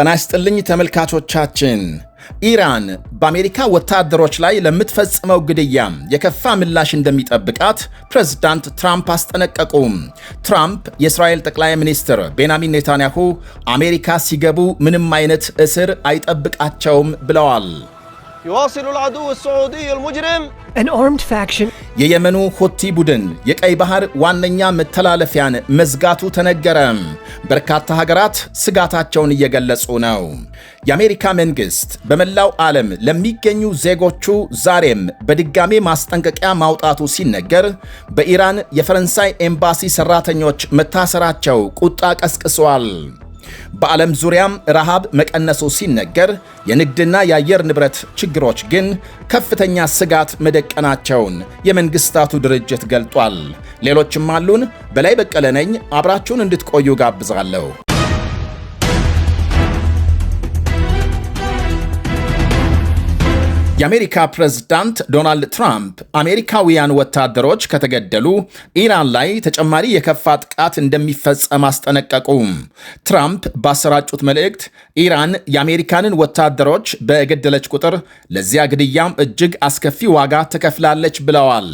ጤና ይስጥልኝ ተመልካቾቻችን። ኢራን በአሜሪካ ወታደሮች ላይ ለምትፈጽመው ግድያ የከፋ ምላሽ እንደሚጠብቃት ፕሬዝዳንት ትራምፕ አስጠነቀቁ። ትራምፕ የእስራኤል ጠቅላይ ሚኒስትር ቤንያሚን ኔታንያሁ አሜሪካ ሲገቡ ምንም አይነት እስር አይጠብቃቸውም ብለዋል። يواصل العدو السعودي المجرم An armed faction የየመኑ ሁቲ ቡድን የቀይ ባህር ዋነኛ መተላለፊያን መዝጋቱ ተነገረ። በርካታ ሀገራት ስጋታቸውን እየገለጹ ነው። የአሜሪካ መንግስት በመላው ዓለም ለሚገኙ ዜጎቹ ዛሬም በድጋሜ ማስጠንቀቂያ ማውጣቱ ሲነገር፣ በኢራን የፈረንሳይ ኤምባሲ ሰራተኞች መታሰራቸው ቁጣ ቀስቅሷል። በዓለም ዙሪያም ረሃብ መቀነሱ ሲነገር፣ የንግድና የአየር ንብረት ችግሮች ግን ከፍተኛ ስጋት መደቀናቸውን የመንግስታቱ ድርጅት ገልጧል። ሌሎችም አሉን። በላይ በቀለ ነኝ። አብራችሁን እንድትቆዩ ጋብዛለሁ። የአሜሪካ ፕሬዝዳንት ዶናልድ ትራምፕ አሜሪካውያን ወታደሮች ከተገደሉ ኢራን ላይ ተጨማሪ የከፋ ጥቃት እንደሚፈጸም አስጠነቀቁ። ትራምፕ ባሰራጩት መልእክት ኢራን የአሜሪካንን ወታደሮች በገደለች ቁጥር ለዚያ ግድያም እጅግ አስከፊ ዋጋ ትከፍላለች ብለዋል።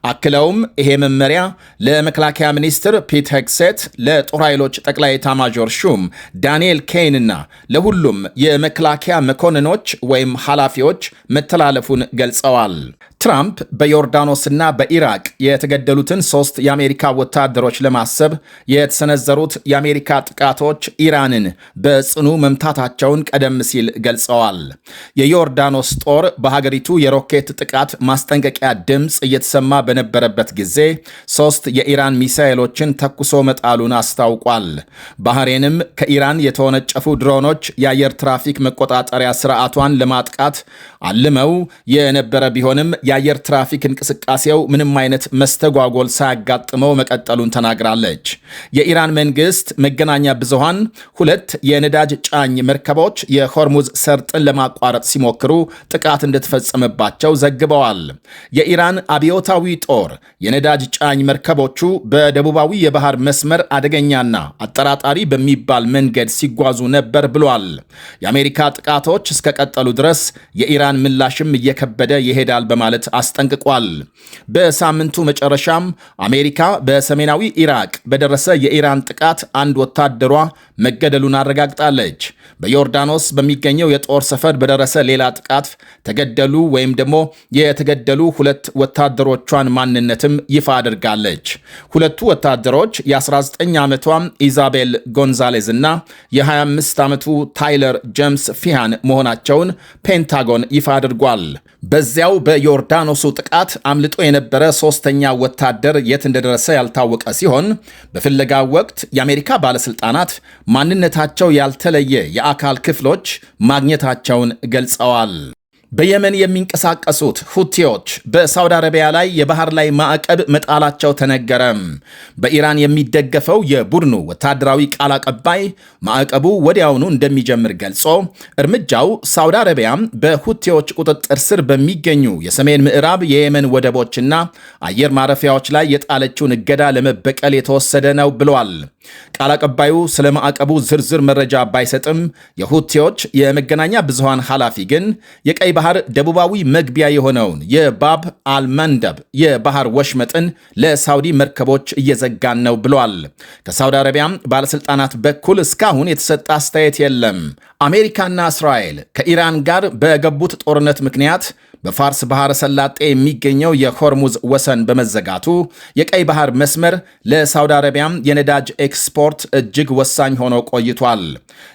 አክለውም ይሄ መመሪያ ለመከላከያ ሚኒስትር ፒት ሄግሴት፣ ለጦር ኃይሎች ጠቅላይ ኤታማዦር ሹም ዳንኤል ኬይንና ለሁሉም የመከላከያ መኮንኖች ወይም ኃላፊዎች መተላለፉን ገልጸዋል። ትራምፕ በዮርዳኖስና በኢራቅ የተገደሉትን 3 የአሜሪካ ወታደሮች ለማሰብ የተሰነዘሩት የአሜሪካ ጥቃቶች ኢራንን በጽኑ መምታታቸውን ቀደም ሲል ገልጸዋል። የዮርዳኖስ ጦር በሀገሪቱ የሮኬት ጥቃት ማስጠንቀቂያ ድምፅ እየተሰማ በነበረበት ጊዜ 3 የኢራን ሚሳኤሎችን ተኩሶ መጣሉን አስታውቋል። ባህሬንም ከኢራን የተወነጨፉ ድሮኖች የአየር ትራፊክ መቆጣጠሪያ ስርዓቷን ለማጥቃት አልመው የነበረ ቢሆንም የአየር ትራፊክ እንቅስቃሴው ምንም አይነት መስተጓጎል ሳያጋጥመው መቀጠሉን ተናግራለች። የኢራን መንግስት መገናኛ ብዙሃን 2 የነዳጅ ጫኝ መርከቦች የሆርሙዝ ሰርጥን ለማቋረጥ ሲሞክሩ ጥቃት እንደተፈጸመባቸው ዘግበዋል። የኢራን አብዮታዊ ጦር የነዳጅ ጫኝ መርከቦቹ በደቡባዊ የባህር መስመር አደገኛና አጠራጣሪ በሚባል መንገድ ሲጓዙ ነበር ብሏል። የአሜሪካ ጥቃቶች እስከቀጠሉ ድረስ የኢራን ምላሽም እየከበደ ይሄዳል በማለት አስጠንቅቋል። በሳምንቱ መጨረሻም አሜሪካ በሰሜናዊ ኢራቅ በደረሰ የኢራን ጥቃት አንድ ወታደሯ መገደሉን አረጋግጣለች። በዮርዳኖስ በሚገኘው የጦር ሰፈር በደረሰ ሌላ ጥቃት ተገደሉ ወይም ደግሞ የተገደሉ 2 ወታደሮቿን ማንነትም ይፋ አድርጋለች። ሁለቱ ወታደሮች የ19 ዓመቷ ኢዛቤል ጎንዛሌዝ እና የ25 ዓመቱ ታይለር ጄምስ ፊሃን መሆናቸውን ፔንታጎን ይፋ አድርጓል። በዚያው በዮርዳኖሱ ጥቃት አምልጦ የነበረ 3ኛ ወታደር የት እንደደረሰ ያልታወቀ ሲሆን፣ በፍለጋው ወቅት የአሜሪካ ባለስልጣናት ማንነታቸው ያልተለየ የአካል ክፍሎች ማግኘታቸውን ገልጸዋል። በየመን የሚንቀሳቀሱት ሁቲዎች በሳውዲ አረቢያ ላይ የባህር ላይ ማዕቀብ መጣላቸው ተነገረ። በኢራን የሚደገፈው የቡድኑ ወታደራዊ ቃል አቀባይ ማዕቀቡ ወዲያውኑ እንደሚጀምር ገልጾ እርምጃው ሳውዲ አረቢያ በሁቲዎች ቁጥጥር ስር በሚገኙ የሰሜን ምዕራብ የየመን ወደቦችና አየር ማረፊያዎች ላይ የጣለችውን እገዳ ለመበቀል የተወሰደ ነው ብሏል። ቃል አቀባዩ ስለ ማዕቀቡ ዝርዝር መረጃ ባይሰጥም የሁቲዎች የመገናኛ ብዙሃን ኃላፊ ግን የቀይ ባህር ደቡባዊ መግቢያ የሆነውን የባብ አልመንደብ የባህር ወሽመጥን ለሳውዲ መርከቦች እየዘጋን ነው ብሏል። ከሳውዲ አረቢያ ባለስልጣናት በኩል እስካሁን የተሰጠ አስተያየት የለም። አሜሪካና እስራኤል ከኢራን ጋር በገቡት ጦርነት ምክንያት በፋርስ ባህረ ሰላጤ የሚገኘው የሆርሙዝ ወሰን በመዘጋቱ የቀይ ባህር መስመር ለሳውዲ አረቢያ የነዳጅ ኤክስፖርት እጅግ ወሳኝ ሆኖ ቆይቷል።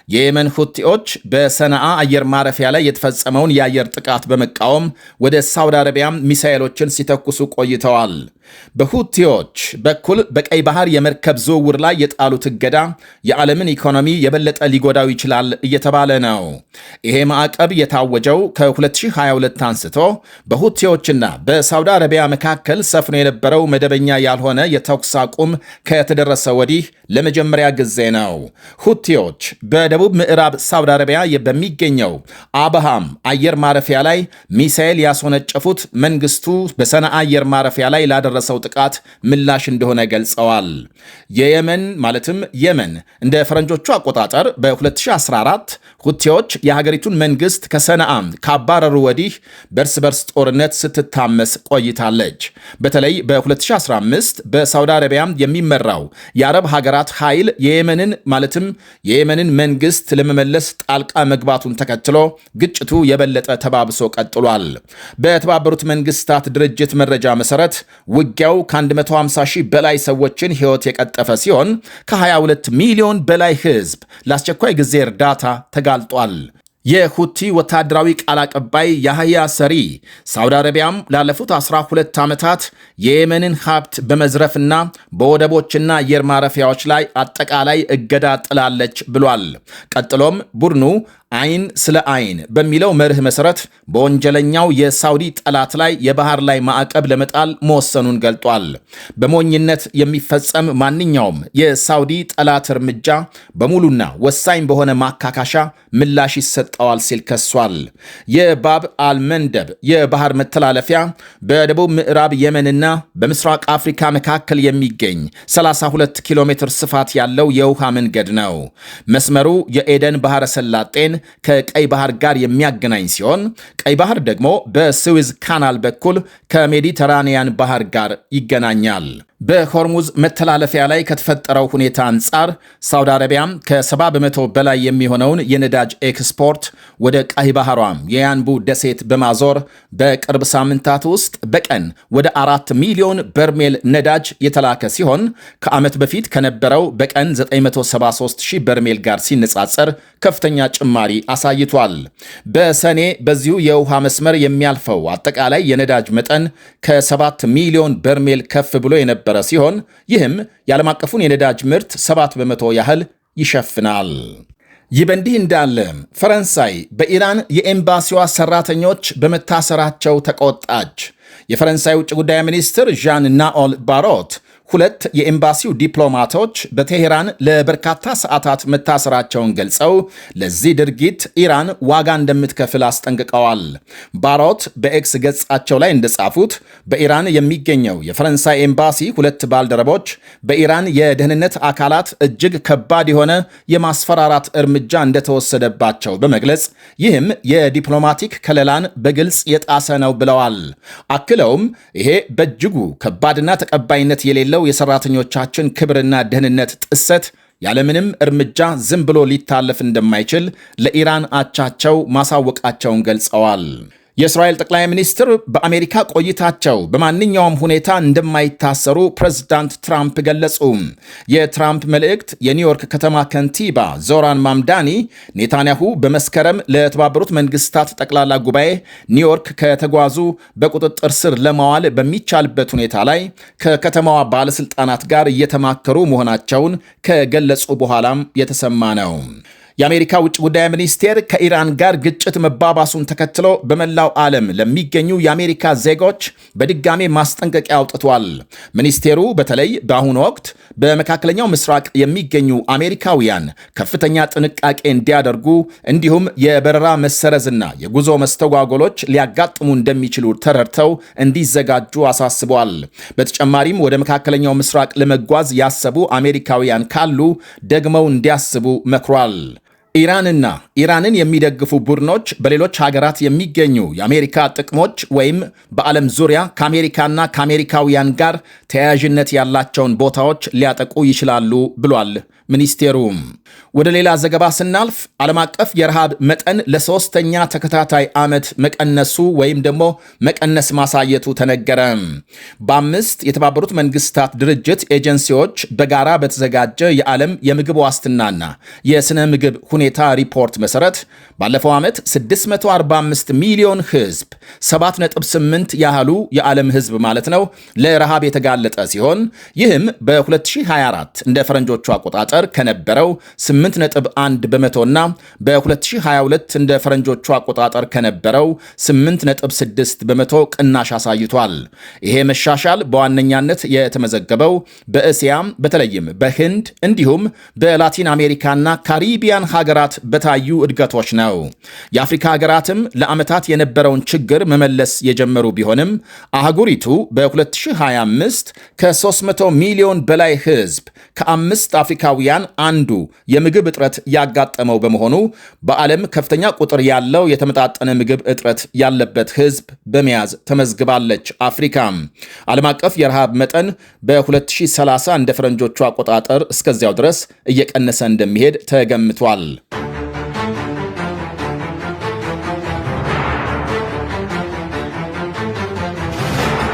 የየመን ሁቲዎች በሰነአ አየር ማረፊያ ላይ የተፈጸመውን የአየር ጥቃት በመቃወም ወደ ሳውዲ አረቢያ ሚሳኤሎችን ሲተኩሱ ቆይተዋል። በሁቲዎች በኩል በቀይ ባህር የመርከብ ዝውውር ላይ የጣሉት እገዳ የዓለምን ኢኮኖሚ የበለጠ ሊጎዳው ይችላል እየተባለ ነው። ይሄ ማዕቀብ የታወጀው ከ2022 አንስቶ በሁቲዎችና በሳውዲ አረቢያ መካከል ሰፍኖ የነበረው መደበኛ ያልሆነ የተኩስ አቁም ከተደረሰ ወዲህ ለመጀመሪያ ጊዜ ነው። ሁቲዎች በደቡብ ምዕራብ ሳውዲ አረቢያ በሚገኘው አብሃም አየር ማረፊያ ላይ ሚሳኤል ያስወነጨፉት መንግስቱ በሰነአ አየር ማረፊያ ላይ ላደረሰ ለደረሰው ጥቃት ምላሽ እንደሆነ ገልጸዋል። የየመን ማለትም የመን እንደ ፈረንጆቹ አቆጣጠር በ2014 ሁቲዎች የሀገሪቱን መንግስት ከሰነአ ካባረሩ ወዲህ በእርስ በርስ ጦርነት ስትታመስ ቆይታለች። በተለይ በ2015 በሳውዲ አረቢያ የሚመራው የአረብ ሀገራት ኃይል የየመንን መንግስት ለመመለስ ጣልቃ መግባቱን ተከትሎ ግጭቱ የበለጠ ተባብሶ ቀጥሏል። በተባበሩት መንግስታት ድርጅት መረጃ መሰረት ውጊያው ከ150 ሺህ በላይ ሰዎችን ሕይወት የቀጠፈ ሲሆን ከ22 ሚሊዮን በላይ ህዝብ ለአስቸኳይ ጊዜ እርዳታ ተጋልጧል። የሁቲ ወታደራዊ ቃል አቀባይ ያህያ ሰሪ ሳውዲ አረቢያም ላለፉት 12 ዓመታት የየመንን ሀብት በመዝረፍና በወደቦችና አየር ማረፊያዎች ላይ አጠቃላይ እገዳ ጥላለች ብሏል። ቀጥሎም ቡድኑ አይን ስለ አይን በሚለው መርህ መሰረት በወንጀለኛው የሳውዲ ጠላት ላይ የባህር ላይ ማዕቀብ ለመጣል መወሰኑን ገልጧል። በሞኝነት የሚፈጸም ማንኛውም የሳውዲ ጠላት እርምጃ በሙሉና ወሳኝ በሆነ ማካካሻ ምላሽ ይሰጠዋል ሲል ከሷል። የባብ አልመንደብ የባህር መተላለፊያ በደቡብ ምዕራብ የመንና በምስራቅ አፍሪካ መካከል የሚገኝ 32 ኪሎ ሜትር ስፋት ያለው የውሃ መንገድ ነው። መስመሩ የኤደን ባህረ ሰላጤን ከቀይ ባህር ጋር የሚያገናኝ ሲሆን ቀይ ባህር ደግሞ በስዊዝ ካናል በኩል ከሜዲተራኒያን ባህር ጋር ይገናኛል። በሆርሙዝ መተላለፊያ ላይ ከተፈጠረው ሁኔታ አንጻር ሳውዲ አረቢያም ከ70 በመቶ በላይ የሚሆነውን የነዳጅ ኤክስፖርት ወደ ቀይ ባህሯም የያንቡ ደሴት በማዞር በቅርብ ሳምንታት ውስጥ በቀን ወደ 4 ሚሊዮን በርሜል ነዳጅ የተላከ ሲሆን ከዓመት በፊት ከነበረው በቀን 973 ሺህ በርሜል ጋር ሲነጻጸር ከፍተኛ ጭማሪ አሳይቷል። በሰኔ በዚሁ የውሃ መስመር የሚያልፈው አጠቃላይ የነዳጅ መጠን ከ7 ሚሊዮን በርሜል ከፍ ብሎ የነበረ ሲሆን ይህም የዓለም አቀፉን የነዳጅ ምርት 7 በመቶ ያህል ይሸፍናል። ይህ በእንዲህ እንዳለ ፈረንሳይ በኢራን የኤምባሲዋ ሰራተኞች በመታሰራቸው ተቆጣች። የፈረንሳይ ውጭ ጉዳይ ሚኒስትር ዣን ናኦል ባሮት ሁለት የኤምባሲው ዲፕሎማቶች በቴሄራን ለበርካታ ሰዓታት መታሰራቸውን ገልጸው ለዚህ ድርጊት ኢራን ዋጋ እንደምትከፍል አስጠንቅቀዋል። ባሮት በኤክስ ገጻቸው ላይ እንደጻፉት በኢራን የሚገኘው የፈረንሳይ ኤምባሲ ሁለት ባልደረቦች በኢራን የደህንነት አካላት እጅግ ከባድ የሆነ የማስፈራራት እርምጃ እንደተወሰደባቸው በመግለጽ ይህም የዲፕሎማቲክ ከለላን በግልጽ የጣሰ ነው ብለዋል። አክለውም ይሄ በእጅጉ ከባድና ተቀባይነት የሌለው የሰራተኞቻችን ክብርና ደህንነት ጥሰት ያለምንም እርምጃ ዝም ብሎ ሊታለፍ እንደማይችል ለኢራን አቻቸው ማሳወቃቸውን ገልጸዋል። የእስራኤል ጠቅላይ ሚኒስትር በአሜሪካ ቆይታቸው በማንኛውም ሁኔታ እንደማይታሰሩ ፕሬዝዳንት ትራምፕ ገለጹ። የትራምፕ መልእክት የኒውዮርክ ከተማ ከንቲባ ዞራን ማምዳኒ ኔታንያሁ በመስከረም ለተባበሩት መንግስታት ጠቅላላ ጉባኤ ኒውዮርክ ከተጓዙ በቁጥጥር ስር ለማዋል በሚቻልበት ሁኔታ ላይ ከከተማዋ ባለስልጣናት ጋር እየተማከሩ መሆናቸውን ከገለጹ በኋላም የተሰማ ነው። የአሜሪካ ውጭ ጉዳይ ሚኒስቴር ከኢራን ጋር ግጭት መባባሱን ተከትሎ በመላው ዓለም ለሚገኙ የአሜሪካ ዜጎች በድጋሜ ማስጠንቀቂያ አውጥቷል። ሚኒስቴሩ በተለይ በአሁኑ ወቅት በመካከለኛው ምስራቅ የሚገኙ አሜሪካውያን ከፍተኛ ጥንቃቄ እንዲያደርጉ እንዲሁም የበረራ መሰረዝና የጉዞ መስተጓጎሎች ሊያጋጥሙ እንደሚችሉ ተረድተው እንዲዘጋጁ አሳስቧል። በተጨማሪም ወደ መካከለኛው ምስራቅ ለመጓዝ ያሰቡ አሜሪካውያን ካሉ ደግመው እንዲያስቡ መክሯል። ኢራንና ኢራንን የሚደግፉ ቡድኖች በሌሎች ሀገራት የሚገኙ የአሜሪካ ጥቅሞች ወይም በዓለም ዙሪያ ከአሜሪካና ከአሜሪካውያን ጋር ተያያዥነት ያላቸውን ቦታዎች ሊያጠቁ ይችላሉ ብሏል ሚኒስቴሩ። ወደ ሌላ ዘገባ ስናልፍ ዓለም አቀፍ የረሃብ መጠን ለሶስተኛ ተከታታይ ዓመት መቀነሱ ወይም ደግሞ መቀነስ ማሳየቱ ተነገረ። በ5 የተባበሩት መንግስታት ድርጅት ኤጀንሲዎች በጋራ በተዘጋጀ የዓለም የምግብ ዋስትናና የስነ ምግብ ሁኔታ ሪፖርት መሰረት ባለፈው ዓመት 645 ሚሊዮን ህዝብ 7.8 ያህሉ የዓለም ህዝብ ማለት ነው ለረሃብ የተጋለጠ ሲሆን ይህም በ2024 እንደ ፈረንጆቹ አቆጣጠር አቆጣጠር ከነበረው 8.1 በመቶና በ2022 እንደ ፈረንጆቹ አቆጣጠር ከነበረው 8.6 በመቶ ቅናሽ አሳይቷል። ይሄ መሻሻል በዋነኛነት የተመዘገበው በእስያ በተለይም በህንድ እንዲሁም በላቲን አሜሪካና ካሪቢያን ሀገራት በታዩ እድገቶች ነው። የአፍሪካ ሀገራትም ለዓመታት የነበረውን ችግር መመለስ የጀመሩ ቢሆንም አህጉሪቱ በ2025 ከ300 ሚሊዮን በላይ ህዝብ ከ5 አፍሪካውያን አንዱ የምግብ እጥረት ያጋጠመው በመሆኑ በዓለም ከፍተኛ ቁጥር ያለው የተመጣጠነ ምግብ እጥረት ያለበት ህዝብ በመያዝ ተመዝግባለች። አፍሪካም ዓለም አቀፍ የረሃብ መጠን በ2030 እንደ ፈረንጆቹ አቆጣጠር እስከዚያው ድረስ እየቀነሰ እንደሚሄድ ተገምቷል።